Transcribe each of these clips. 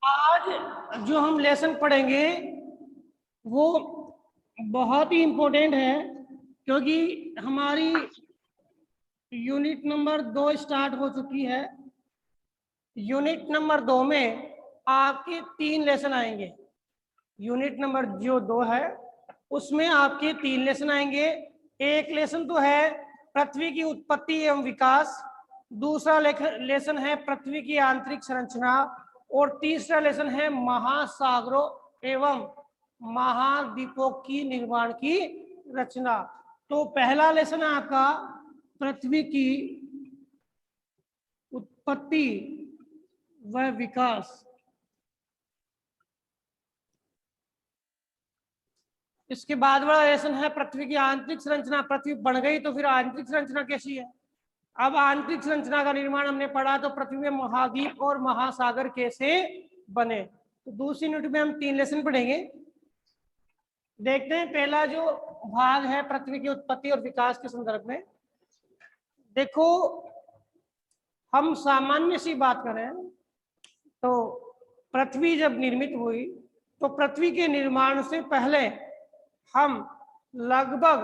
आज जो हम लेसन पढ़ेंगे वो बहुत ही इम्पोर्टेंट है, क्योंकि हमारी यूनिट नंबर 2 स्टार्ट हो चुकी है। यूनिट नंबर 2 में आपके 3 लेसन आएंगे। यूनिट नंबर जो 2 है उसमें आपके 3 लेसन आएंगे। एक लेसन तो है पृथ्वी की उत्पत्ति एवं विकास, दूसरा लेसन है पृथ्वी की आंतरिक संरचना, और तीसरा लेसन है महासागरों एवं महाद्वीपों की निर्माण की रचना। तो पहला लेसन है आपका पृथ्वी की उत्पत्ति व विकास। इसके बाद वाला लेसन है पृथ्वी की आंतरिक संरचना। पृथ्वी बन गई तो फिर आंतरिक संरचना कैसी है। अब आंतरिक संरचना का निर्माण हमने पढ़ा, तो पृथ्वी में महाद्वीप और महासागर कैसे बने। तो दूसरी यूनिट में हम 3 लेसन पढ़ेंगे। देखते हैं पहला जो भाग है पृथ्वी की उत्पत्ति और विकास के संदर्भ में। देखो, हम सामान्य सी बात करें तो पृथ्वी जब निर्मित हुई तो पृथ्वी के निर्माण से पहले हम लगभग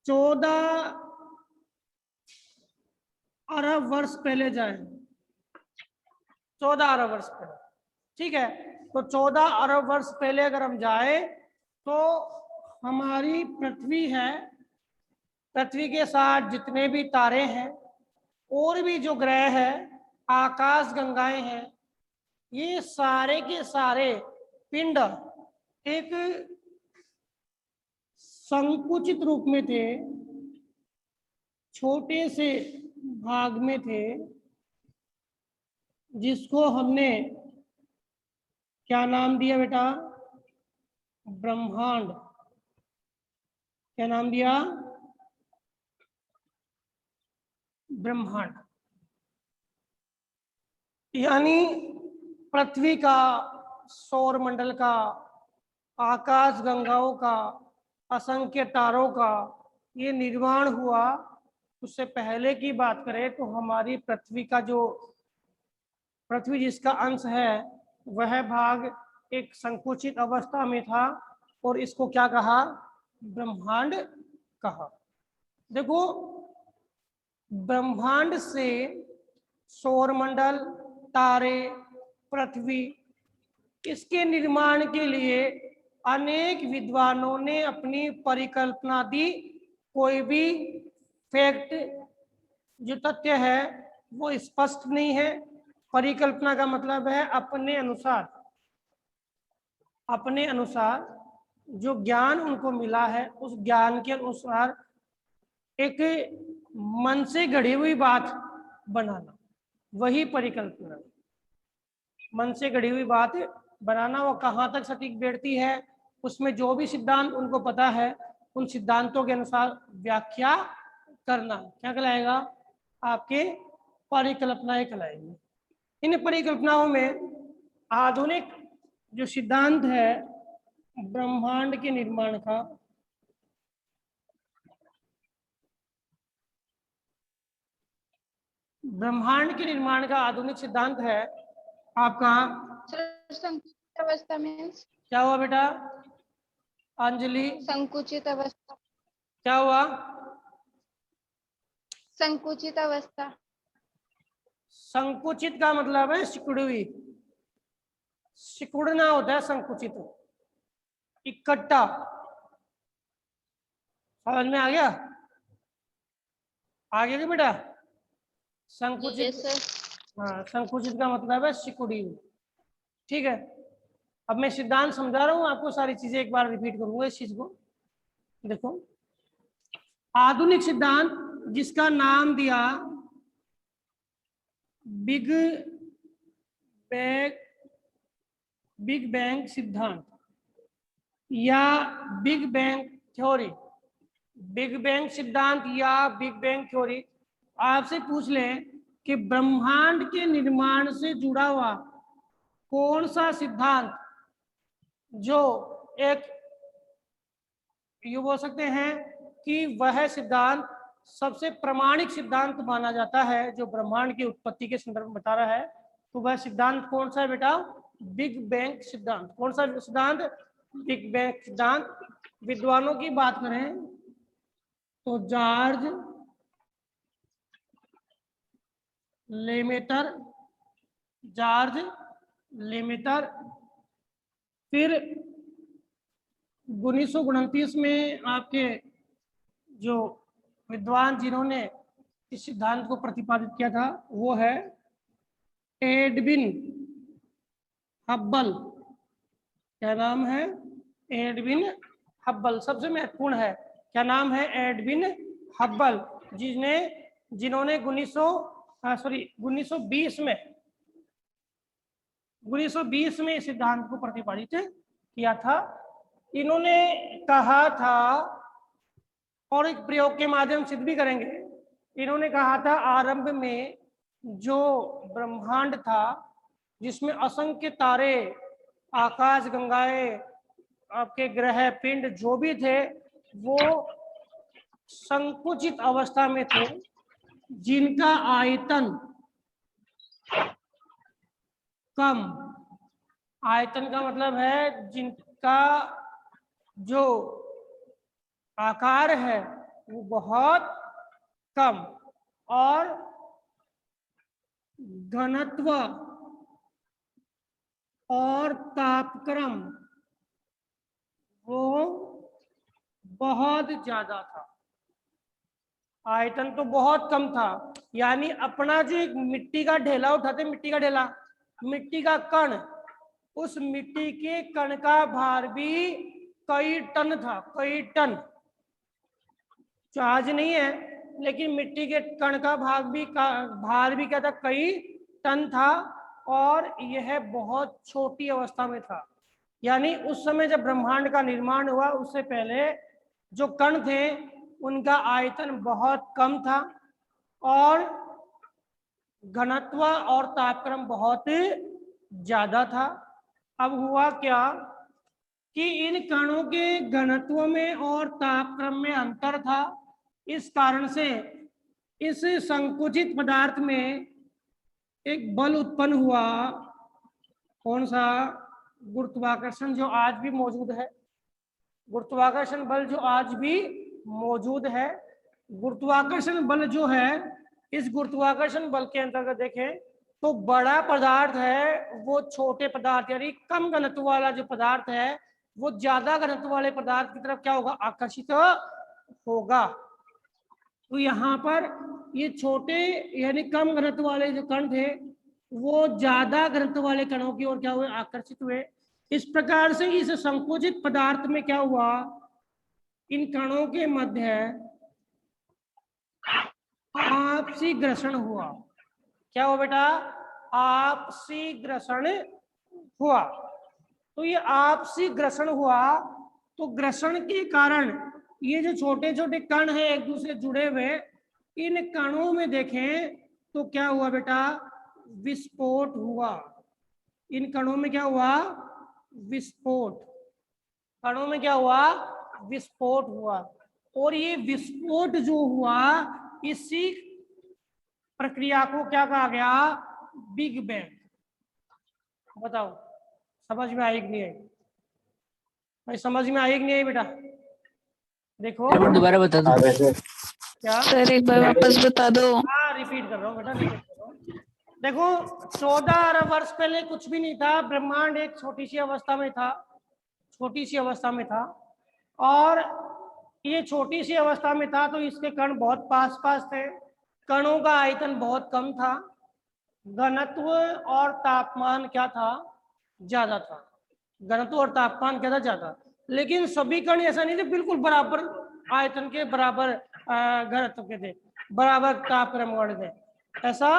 14 अरब वर्ष पहले जाएं। 14 अरब वर्ष पहले, ठीक है। तो 14 अरब वर्ष पहले अगर हम जाए तो हमारी पृथ्वी है, पृथ्वी के साथ जितने भी तारे हैं और भी जो ग्रह है, आकाश गंगाएं हैं, ये सारे के सारे पिंड एक संकुचित रूप में थे, छोटे से भाग में थे, जिसको हमने क्या नाम दिया बेटा? ब्रह्मांड। क्या नाम दिया? ब्रह्मांड। यानी पृथ्वी का, सौर मंडल का, आकाश गंगाओं का, असंख्य तारों का ये निर्माण हुआ। उससे पहले की बात करें तो हमारी पृथ्वी का जो, पृथ्वी जिसका अंश है वह भाग एक संकुचित अवस्था में था और इसको क्या कहा? ब्रह्मांड कहा। देखो, ब्रह्मांड से सौरमंडल, तारे, पृथ्वी, इसके निर्माण के लिए अनेक विद्वानों ने अपनी परिकल्पना दी। कोई भी फैक्ट, जो तथ्य है वो स्पष्ट नहीं है। परिकल्पना का मतलब है अपने अनुसार, अपने अनुसार जो ज्ञान उनको मिला है उस ज्ञान के अनुसार एक मन से गढ़ी हुई बात बनाना, वही परिकल्पना। मन से गढ़ी हुई बात बनाना, वो कहाँ तक सटीक बैठती है, उसमें जो भी सिद्धांत उनको पता है उन सिद्धांतों के अनुसार व्याख्या करना क्या कहलाएगा? आपके परिकल्पनाएं कहलाएंगी। इन परिकल्पनाओं में आधुनिक जो सिद्धांत है ब्रह्मांड के निर्माण का, ब्रह्मांड के निर्माण का आधुनिक सिद्धांत है आपका। संकुचित अवस्था मीन्स क्या हुआ बेटा अंजलि? संकुचित अवस्था। क्या हुआ? संकुचित अवस्था। संकुचित का मतलब है सिकुड़ी हुई। सिकुड़ना होता है संकुचित, इकट्ठा। समझ में आ गया? आ गया क्या बेटा? संकुचित, हाँ, संकुचित का मतलब है सिकुड़ी हुई। ठीक है, अब मैं सिद्धांत समझा रहा हूँ आपको, सारी चीजें एक बार रिपीट करूंगा इस चीज को। देखो, आधुनिक सिद्धांत जिसका नाम दिया बिग बैंग, बिग बैंग सिद्धांत या big bang theory, big bang सिद्धांत या बिग बैंग थ्योरी, आपसे पूछ लें कि ब्रह्मांड के निर्माण से जुड़ा हुआ कौन सा सिद्धांत जो एक, ये बोल सकते हैं कि वह सिद्धांत सबसे प्रामाणिक सिद्धांत माना जाता है जो ब्रह्मांड की उत्पत्ति के संदर्भ में बता रहा है, तो वह सिद्धांत कौन सा है बेटा? बिग बैंग सिद्धांत। कौन सा सिद्धांत? बिग बैंग सिद्धांत। विद्वानों की बात करें तो जॉर्ज लेमेटर, जॉर्ज लेमेटर। फिर 1929 में आपके जो विद्वान जिन्होंने इस सिद्धांत को प्रतिपादित किया था वो है एडविन हब्बल। क्या नाम है? Edwin Hubble. सबसे महत्वपूर्ण है, क्या नाम है? एडविन हब्बल, जिन्होंने 1920 में इस सिद्धांत को प्रतिपादित किया था। इन्होंने कहा था, और एक प्रयोग के माध्यम सिद्ध भी करेंगे, इन्होंने कहा था आरंभ में जो ब्रह्मांड था जिसमें असंख्य तारे, आकाश गंगाएं, आपके ग्रह पिंड जो भी थे वो संकुचित अवस्था में थे, जिनका आयतन कम, आयतन का मतलब है जिनका जो आकार है वो बहुत कम, और घनत्व और तापक्रम वो बहुत ज्यादा था। आयतन तो बहुत कम था, यानी अपना जो एक मिट्टी का ढेला उठाते, मिट्टी का ढेला, मिट्टी का कण, उस मिट्टी के कण का भार भी कई टन था, कई टन। जहाज नहीं है लेकिन मिट्टी के कण का भार भी क्या था? कई टन था, और यह बहुत छोटी अवस्था में था। यानी उस समय जब ब्रह्मांड का निर्माण हुआ उससे पहले जो कण थे उनका आयतन बहुत कम था, और घनत्व और तापक्रम बहुत ज्यादा था। अब हुआ क्या कि इन कणों के घनत्व में और तापक्रम में अंतर था। इस कारण से इस संकुचित पदार्थ में एक बल उत्पन्न हुआ। कौन सा? गुरुत्वाकर्षण, जो आज भी मौजूद है। गुरुत्वाकर्षण बल जो आज भी मौजूद है। गुरुत्वाकर्षण बल जो है, इस गुरुत्वाकर्षण बल के अंतर्गत देखें तो बड़ा पदार्थ है वो छोटे पदार्थ, यानी कम घनत्व वाला जो पदार्थ है वो ज्यादा घनत्व वाले पदार्थ की तरफ क्या होगा? आकर्षित होगा। तो यहाँ पर ये छोटे यानी कम घनत्व वाले जो कण थे वो ज्यादा घनत्व वाले कणों की ओर क्या हुए? आकर्षित हुए। इस प्रकार से इस संकुचित पदार्थ में क्या हुआ? इन कणों के मध्य आपसी घर्षण हुआ। क्या हुआ बेटा? आपसी घर्षण हुआ। तो ये आपसी घर्षण हुआ, तो घर्षण के कारण ये जो छोटे छोटे कण हैं एक दूसरे जुड़े हुए, इन कणों में देखें तो क्या हुआ बेटा? विस्फोट हुआ। इन कणों में क्या हुआ? विस्फोट। कणों में क्या हुआ? विस्फोट हुआ। और ये विस्फोट जो हुआ, इसी प्रक्रिया को क्या कहा गया? Big bang. बताओ समझ में आई कि नहीं आई? भाई समझ में आई कि नहीं आई बेटा? देखो दोबारा बता दो। क्या सर एक बार वापस बता दो। हाँ रिपीट कर रहा हूँ बेटा, रिपीट कर रहा हूँ। देखो 14 अरब वर्ष पहले कुछ भी नहीं था, ब्रह्मांड एक छोटी सी अवस्था में था, छोटी सी अवस्था में था। और ये छोटी सी अवस्था में था तो इसके कण बहुत पास पास थे, कणों का आयतन बहुत कम था, घनत्व और तापमान क्या था? ज्यादा था। घनत्व और तापमान क्या था? ज्यादा। लेकिन सभी कण ऐसा नहीं थे बिल्कुल बराबर आयतन के, बराबर घनत्व के थे, बराबर तापक्रम वाले थे, ऐसा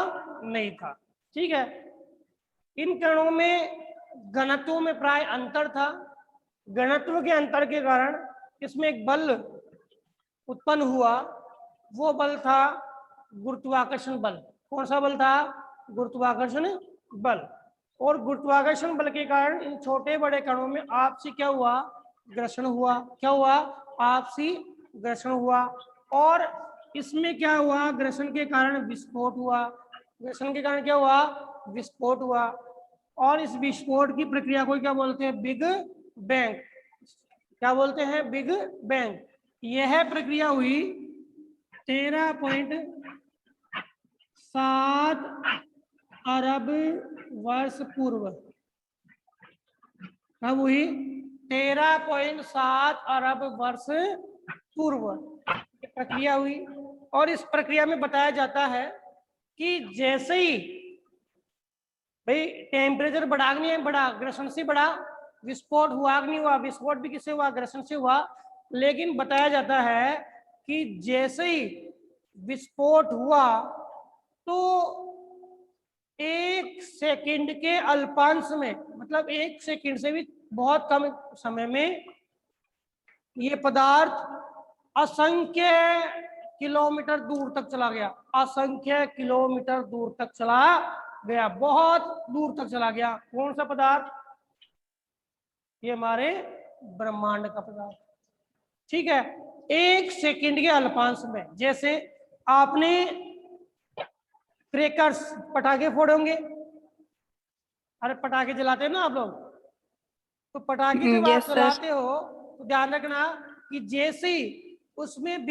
नहीं था। ठीक है। इन कणों में घनत्व में प्राय अंतर था। घनत्व के अंतर के कारण इसमें एक बल उत्पन्न हुआ, वो बल था गुरुत्वाकर्षण बल। कौन सा बल था? गुरुत्वाकर्षण बल। और गुरुत्वाकर्षण बल के कारण इन छोटे बड़े कणों में आपसी क्या हुआ? घर्षण हुआ। क्या हुआ? आपसी घर्षण हुआ। और इसमें क्या हुआ? घर्षण के कारण विस्फोट हुआ। घर्षण के कारण क्या हुआ? विस्फोट हुआ, और इस विस्फोट की प्रक्रिया को क्या बोलते हैं? Big bang. क्या बोलते हैं? Big bang. यह प्रक्रिया हुई 13.7 अरब वर्ष पूर्व। कब हुई? 13.7 अरब वर्ष पूर्व प्रक्रिया हुई। और इस प्रक्रिया में बताया जाता है कि जैसे ही भाई टेम्परेचर बढ़ा नहीं है, बढ़ा, ग्रेशन से बढ़ा, विस्फोट हुआ कि नहीं हुआ? विस्फोट भी किससे हुआ? ग्रेशन से हुआ। लेकिन बताया जाता है कि जैसे ही विस्फोट हुआ तो 1 सेकंड के अल्पांश में, मतलब 1 सेकंड से भी बहुत कम समय में, ये पदार्थ असंख्य किलोमीटर दूर तक चला गया। असंख्य किलोमीटर दूर तक चला गया, बहुत दूर तक चला गया। कौन सा पदार्थ? ये हमारे ब्रह्मांड का पदार्थ। ठीक है, 1 सेकंड के अल्पांश में। जैसे आपने क्रैकर्स, पटाखे फोड़े होंगे, अरे पटाखे जलाते हैं ना आप लोग, तो पटाखे जब आप यस सर। चलाते हो तो ध्यान रखना कि जैसे ही उसमें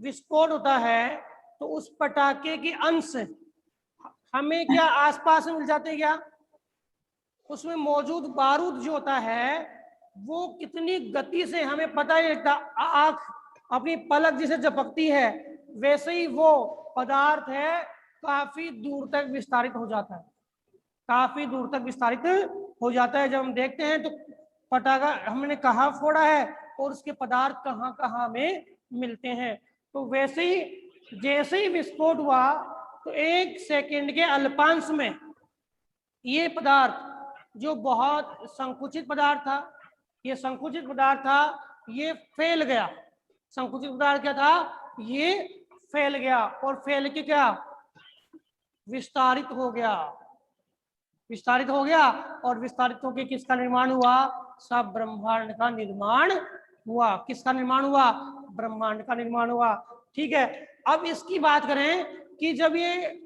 विस्फोट होता है तो उस पटाखे के अंश हमें क्या आसपास में मिल जाते हैं? क्या उसमें मौजूद बारूद जो होता है वो कितनी गति से हमें पता ही लगता। आंख अपनी पलक जिसे झपकती है वैसे ही वो पदार्थ है काफी दूर तक विस्तारित हो जाता है, काफी दूर तक विस्तारित हो जाता है। जब हम देखते हैं तो पटाखा हमने कहाँ फोड़ा है और उसके पदार्थ कहाँ कहाँ में मिलते हैं। तो वैसे ही जैसे ही विस्फोट हुआ तो 1 सेकंड के अल्पांश में ये पदार्थ जो बहुत संकुचित पदार्थ था, ये संकुचित पदार्थ था, ये फैल गया। संकुचित पदार्थ क्या था? ये फैल गया, और फैल के क्या? विस्तारित हो गया। विस्तारित हो गया, और विस्तारित होकर किसका निर्माण हुआ? सब ब्रह्मांड का निर्माण हुआ। किसका निर्माण हुआ? ब्रह्मांड का निर्माण हुआ। ठीक है, अब इसकी बात करें कि जब ये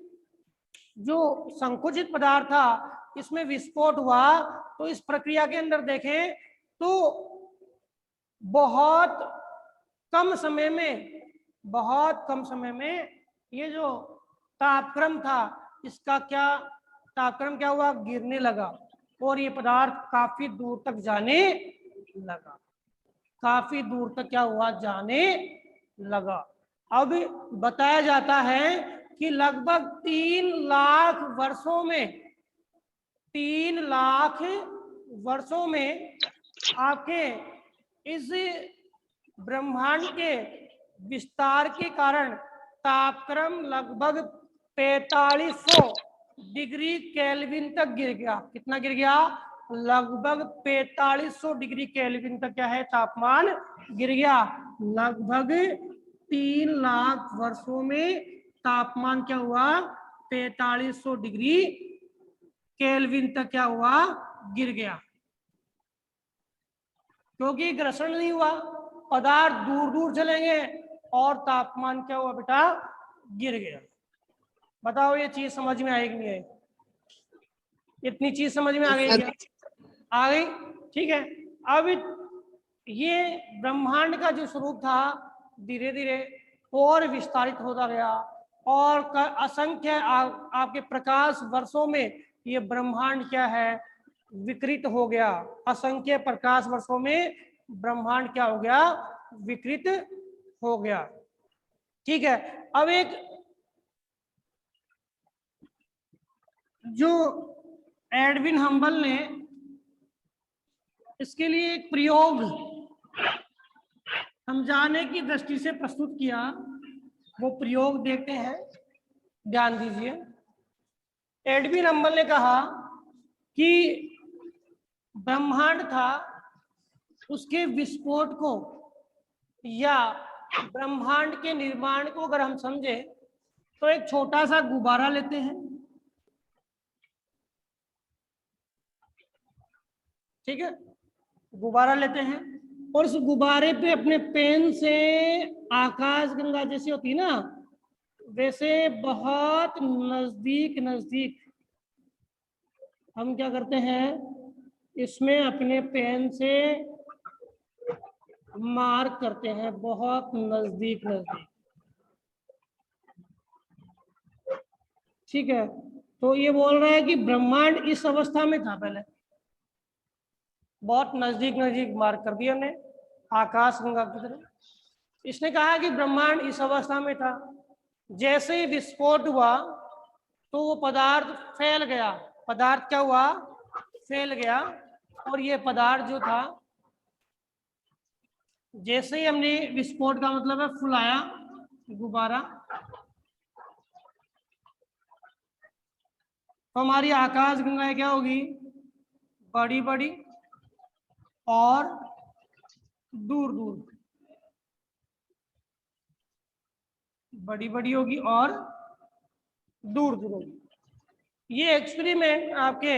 जो संकुचित पदार्थ था इसमें विस्फोट हुआ तो इस प्रक्रिया के अंदर देखें तो बहुत कम समय में, बहुत कम समय में ये जो तापक्रम था इसका क्या तापक्रम क्या हुआ? गिरने लगा, और ये पदार्थ काफी दूर तक जाने लगा। काफी दूर तक क्या हुआ? जाने लगा। अब बताया जाता है कि लगभग 3 लाख वर्षों में, 3 लाख वर्षों में आपके इस ब्रह्मांड के विस्तार के कारण तापक्रम लगभग 4500 डिग्री केल्विन तक गिर गया। कितना गिर गया? लगभग 4500 डिग्री केल्विन तक क्या है? तापमान गिर गया। लगभग 3 लाख वर्षों में तापमान क्या हुआ? 4500 डिग्री केल्विन तक क्या हुआ? गिर गया। क्योंकि घर्षण नहीं हुआ, पदार्थ दूर दूर चलेंगे, और तापमान क्या हुआ बेटा? गिर गया। बताओ ये चीज समझ में आएगी नहीं आएगी? इतनी चीज समझ में आ गई क्या? आ गई। ठीक है, अब ये ब्रह्मांड का जो स्वरूप था धीरे धीरे और विस्तारित होता गया, और असंख्य आपके प्रकाश वर्षों में ये ब्रह्मांड क्या है? विकृत हो गया। असंख्य प्रकाश वर्षों में ब्रह्मांड क्या हो गया? विकृत हो गया। ठीक है, अब एक जो एडविन हम्बल ने इसके लिए एक प्रयोग समझाने की दृष्टि से प्रस्तुत किया, वो प्रयोग देखते हैं, ध्यान दीजिए। एडविन हम्बल ने कहा कि ब्रह्मांड था, उसके विस्फोट को या ब्रह्मांड के निर्माण को अगर हम समझे तो एक छोटा सा गुब्बारा लेते हैं, ठीक है, गुब्बारा लेते हैं, और उस गुब्बारे पे अपने पेन से आकाश गंगा जैसी होती है ना, वैसे बहुत नजदीक नजदीक हम क्या करते हैं, इसमें अपने पेन से मार्क करते हैं बहुत नजदीक नजदीक। ठीक है, तो ये बोल रहा है कि ब्रह्मांड इस अवस्था में था पहले, बहुत नजदीक नजदीक मार्क कर दिया हमने आकाश गंगा की तरफ। इसने कहा कि ब्रह्मांड इस अवस्था में था, जैसे ही विस्फोट हुआ तो वो पदार्थ फैल गया। पदार्थ क्या हुआ, फैल गया। और ये पदार्थ जो था, जैसे ही हमने विस्फोट का मतलब है फुलाया गुब्बारा, तो हमारी आकाश गंगाएं क्या होगी, बड़ी बड़ी और दूर दूर, बड़ी बड़ी होगी और दूर दूर होगी। ये एक्सपेरिमेंट आपके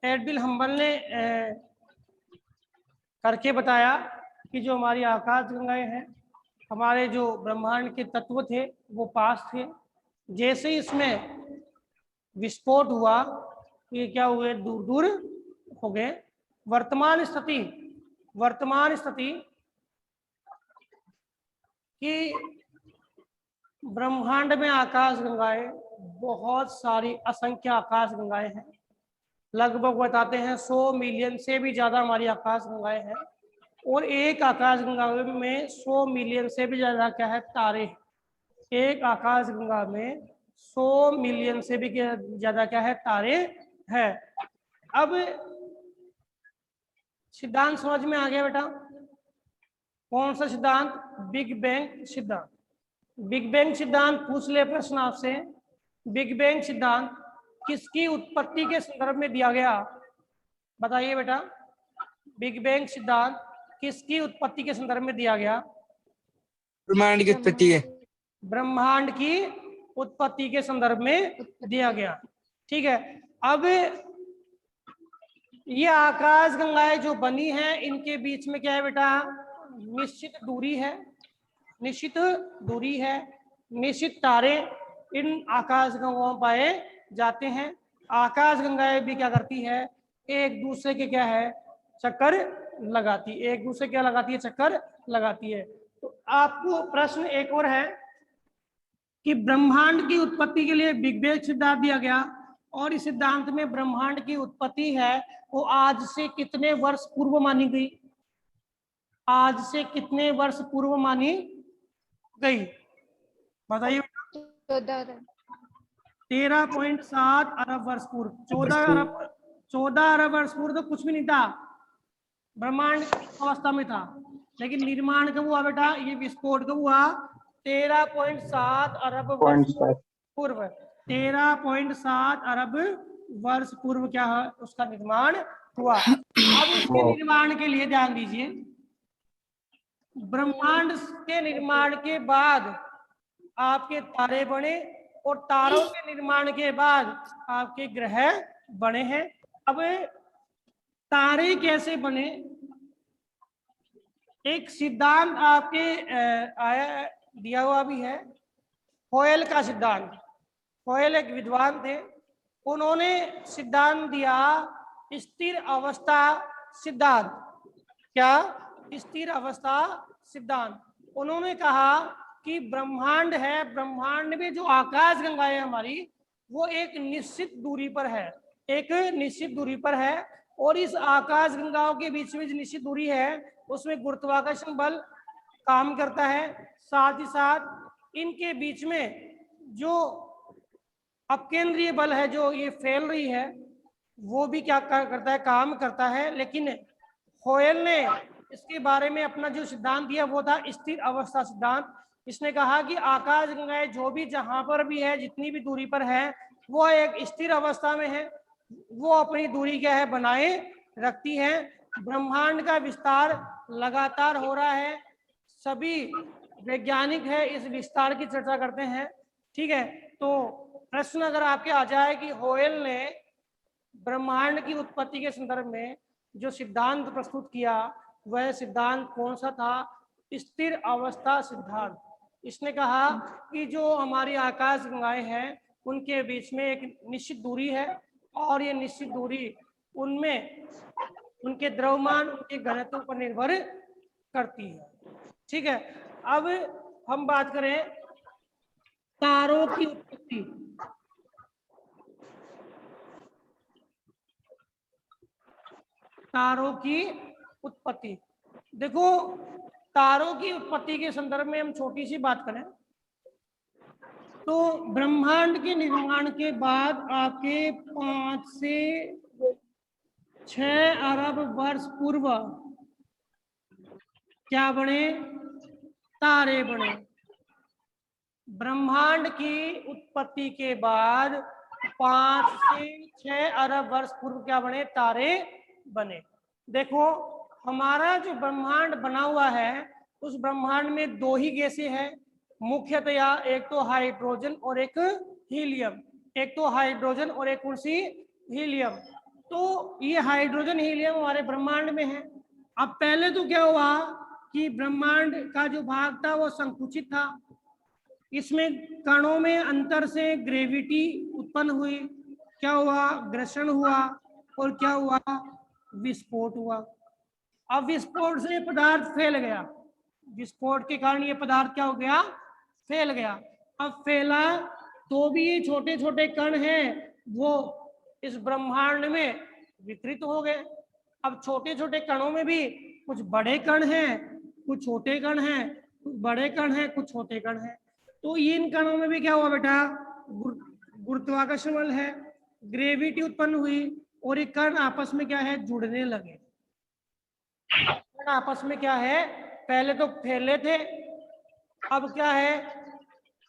एडविन हम्बल ने करके बताया कि जो हमारी आकाश गंगाएं हैं, हमारे जो ब्रह्मांड के तत्व थे वो पास थे, जैसे ही इसमें विस्फोट हुआ तो ये क्या हुए, दूर दूर हो गए। वर्तमान स्थिति कि ब्रह्मांड में आकाश गंगाएं बहुत सारी, असंख्य आकाश गंगाएं हैं। लगभग बताते हैं 100 मिलियन से भी ज्यादा हमारी आकाश गंगाएं हैं। और एक आकाश गंगा में 100 मिलियन से भी ज्यादा क्या है, तारे। एक आकाश गंगा में 100 मिलियन से भी ज्यादा क्या है, तारे है। अब सिद्धांत समझ में आ गया बेटा? कौन सा सिद्धांत? बिग बैंग सिद्धांत। बिग बैंग सिद्धांत पूछ ले प्रश्न आपसे, बिग बैंग सिद्धांत किसकी उत्पत्ति के संदर्भ में दिया गया? बताइए बेटा, बिग बैंग सिद्धांत किसकी उत्पत्ति के संदर्भ में दिया गया? ब्रह्मांड की उत्पत्ति है। ब्रह्मांड की उत्पत्ति के संदर्भ में दिया गया। ठीक है, अब ये आकाश गंगाएं जो बनी है, इनके बीच में क्या है बेटा, निश्चित दूरी है, निश्चित दूरी है। निश्चित तारे इन आकाश गंगाओं पाए जाते हैं। आकाश गंगाएं भी क्या करती है, एक दूसरे के क्या है, चक्कर लगाती, एक दूसरे क्या लगाती है, चक्कर लगाती है। तो आपको प्रश्न एक और है कि ब्रह्मांड की उत्पत्ति के लिए बिग बैंग सिद्धांत दिया गया, और इस सिद्धांत में ब्रह्मांड की उत्पत्ति है वो आज से कितने वर्ष पूर्व मानी गई? आज से कितने वर्ष पूर्व मानी गई? बताइए। 13.7 अरब वर्ष पूर्व। 14 अरब वर्ष पूर्व तो कुछ भी नहीं था, ब्रह्मांड अवस्था में था। लेकिन निर्माण कब हुआ बेटा, ये विस्फोट कब हुआ? 13.7 अरब वर्ष पूर्व। 13.7 अरब वर्ष पूर्व क्या है, उसका निर्माण हुआ। अब इसके निर्माण के लिए ध्यान दीजिए, ब्रह्मांड के निर्माण के बाद आपके तारे बने, और तारों के निर्माण के बाद आपके ग्रह बने हैं। अब तारे कैसे बने, एक सिद्धांत आपके आया दिया हुआ भी है, होयल का सिद्धांत। होयल एक विद्वान थे, उन्होंने सिद्धांत दिया स्थिर अवस्था सिद्धांत। क्या? स्थिर अवस्था सिद्धांत। उन्होंने कहा कि ब्रह्मांड है, ब्रह्मांड में जो आकाश गंगाएं हमारी, वो एक निश्चित दूरी पर है, एक निश्चित दूरी पर है। और इस आकाश गंगाओं के बीच में जो निश्चित दूरी है, उसमें गुरुत्वाकर्षण बल काम करता है। साथ ही साथ इनके बीच में जो अपकेंद्रीय बल है, जो ये फैल रही है, वो भी क्या करता है, काम करता है। लेकिन होयल ने इसके बारे में अपना जो सिद्धांत दिया वो था स्थिर अवस्था सिद्धांत। इसने कहा कि आकाश गंगाएं जो भी जहां पर भी है, जितनी भी दूरी पर है, वो एक स्थिर अवस्था में है, वो अपनी दूरी क्या है, बनाए रखती है। ब्रह्मांड का विस्तार लगातार हो रहा है, सभी वैज्ञानिक है इस विस्तार की चर्चा करते हैं। ठीक है, तो प्रश्न अगर आपके आ जाए कि होयल ने ब्रह्मांड की उत्पत्ति के संदर्भ में जो सिद्धांत प्रस्तुत किया, वह सिद्धांत कौन सा था? स्थिर अवस्था सिद्धांत। इसने कहा कि जो हमारी आकाश गंगाएं हैं, उनके बीच में एक निश्चित दूरी है, और ये निश्चित दूरी उनमें उनके द्रव्यमान उनके घनत्व पर निर्भर करती है। ठीक है, अब हम बात करें तारों की उत्पत्ति। तारों की उत्पत्ति, देखो तारों की उत्पत्ति के संदर्भ में हम छोटी सी बात करें तो ब्रह्मांड के निर्माण के बाद आपके 5 से 6 अरब वर्ष पूर्व क्या बने? तारे बने। ब्रह्मांड की उत्पत्ति के बाद 5 से 6 अरब वर्ष पूर्व क्या बने? तारे बने। देखो हमारा जो ब्रह्मांड बना हुआ है उस ब्रह्मांड में 2 ही गैसें हैं मुख्यतया, एक तो हाइड्रोजन और एक हीलियम। एक तो हाइड्रोजन और एक कौन सी? हीलियम। तो ये हाइड्रोजन हीलियम हमारे ब्रह्मांड में है। अब पहले तो क्या हुआ कि ब्रह्मांड का जो भाग था वो संकुचित था, इसमें कणों में अंतर से ग्रेविटी उत्पन्न हुई, क्या हुआ? घर्षण हुआ, और क्या हुआ? विस्फोट हुआ। अब विस्फोट से पदार्थ फैल गया, विस्फोट के कारण ये पदार्थ क्या हो गया? फैल गया। अब फैला तो भी ये छोटे छोटे कण हैं वो इस ब्रह्मांड में वितरित हो गए। अब छोटे छोटे कणों में भी कुछ बड़े कण हैं, कुछ छोटे कण हैं, कुछ बड़े कण हैं, कुछ छोटे कण हैं। तो इन कणों में भी क्या हुआ बेटा? गुरुत्वाकर्षण बल है, ग्रेविटी उत्पन्न हुई, और ये कण आपस में क्या है? जुड़ने लगे। कण आपस में क्या है? पहले तो फैले थे, अब क्या है?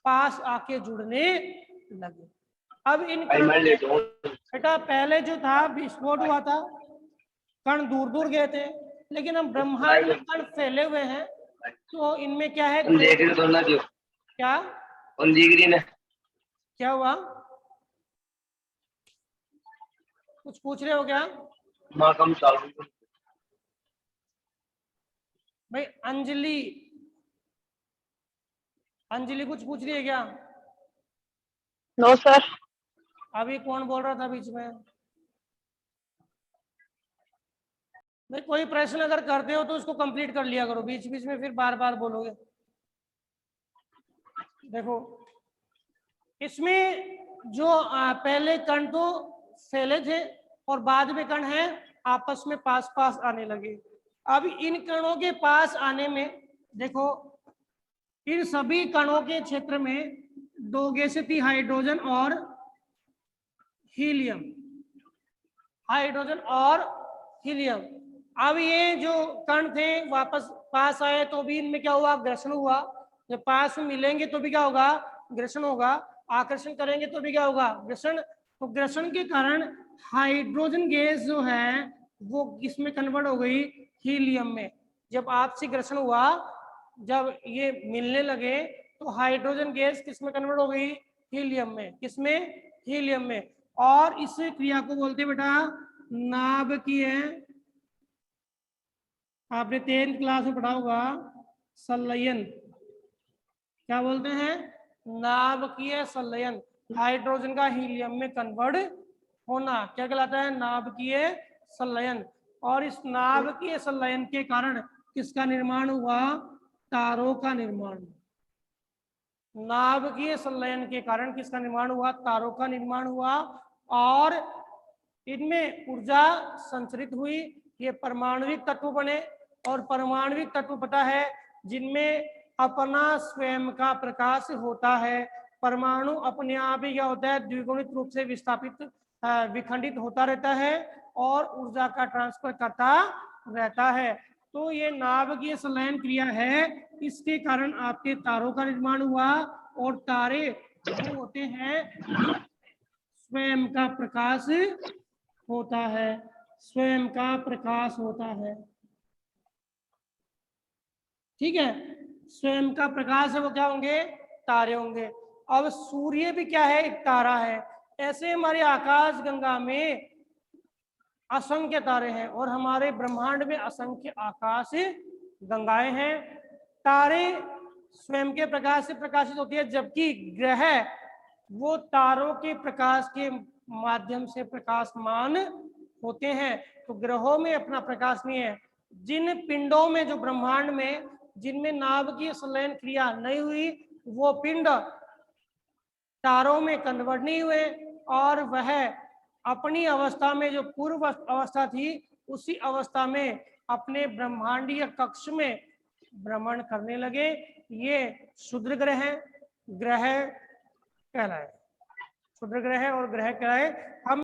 पास आके जुड़ने लगे। अब इन बेटा पहले जो था विस्फोट हुआ था, कण दूर दूर गए थे, लेकिन हम ब्रह्मांड में कण फैले हुए हैं तो इनमें क्या है? क्या क्या हुआ? कुछ पूछ रहे हो क्या भाई? अंजलि, अंजलि कुछ पूछ रही है क्या? No sir. अभी कौन बोल रहा था बीच में? भाई कोई प्रश्न अगर करते हो तो उसको कंप्लीट कर लिया करो, बीच बीच में फिर बार बार बोलोगे। देखो इसमें जो पहले कण तो फैले थे और बाद में कण है आपस में पास पास आने लगे। अब इन कणों के पास आने में देखो इन सभी कणों के क्षेत्र में 2 गैसें थी, हाइड्रोजन और हीलियम। हाइड्रोजन और हीलियम। अब ये जो कण थे वापस पास आए तो भी इनमें क्या हुआ? घर्षण हुआ। जब पास में मिलेंगे तो भी क्या होगा? घर्षण होगा। आकर्षण करेंगे तो भी क्या होगा? घर्षण। तो घर्षण के कारण हाइड्रोजन गैस जो है वो किसमें कन्वर्ट हो गई? हीलियम में। जब आपसी घर्षण हुआ, जब ये मिलने लगे तो हाइड्रोजन गैस किसमें कन्वर्ट हो गई? हीलियम में। किसमें? हीलियम में। और इस क्रिया को बोलते हैं बेटा नाभिकीय, आपने 10th क्लास में पढ़ा होगा, संलयन। क्या बोलते हैं? नाभिकीय संलयन। हाइड्रोजन का हीलियम में कन्वर्ट होना क्या कहलाता है? नाभिकीय संलयन। और इस नाभिकीय संलयन के कारण किसका निर्माण हुआ? तारों का निर्माण। नाभिकीय संलयन के कारण किसका निर्माण हुआ? तारों का निर्माण हुआ। और इनमें ऊर्जा संचरित हुई, ये परमाणुविक तत्व बने। और परमाणुविक तत्व पता है जिनमें अपना स्वयं का प्रकाश होता है। परमाणु अपने आप ही क्या होता है? द्विगुणित रूप से विस्थापित विखंडित होता रहता है और ऊर्जा का ट्रांसफर करता रहता है। तो ये नाभिकीय संलयन क्रिया है, इसके कारण आपके तारों का निर्माण हुआ। और तारे वो होते हैं स्वयं का प्रकाश होता है, स्वयं का प्रकाश होता है। ठीक है, स्वयं का प्रकाश है वो क्या होंगे? तारे होंगे। अब सूर्य भी क्या है? एक तारा है। ऐसे हमारे आकाश गंगा में असंख्य तारे हैं और हमारे ब्रह्मांड में असंख्य आकाश गंगाएं हैं। तारे स्वयं के प्रकाश से प्रकाशित होती है, जबकि ग्रह वो तारों के प्रकाश के माध्यम से प्रकाशमान होते हैं, तो ग्रहों में अपना प्रकाश नहीं है। जिन पिंडों में, जो ब्रह्मांड में जिनमें नाभिकीय संलयन क्रिया नहीं हुई, वो पिंड तारों में कन्वर्ट नहीं हुए, और वह अपनी अवस्था में, जो पूर्व अवस्था थी, उसी अवस्था में अपने ब्रह्मांडीय कक्ष में भ्रमण करने लगे। ये क्षुद्र ग्रह कहलाए, क्षुद्र ग्रह और ग्रह कहलाए। हम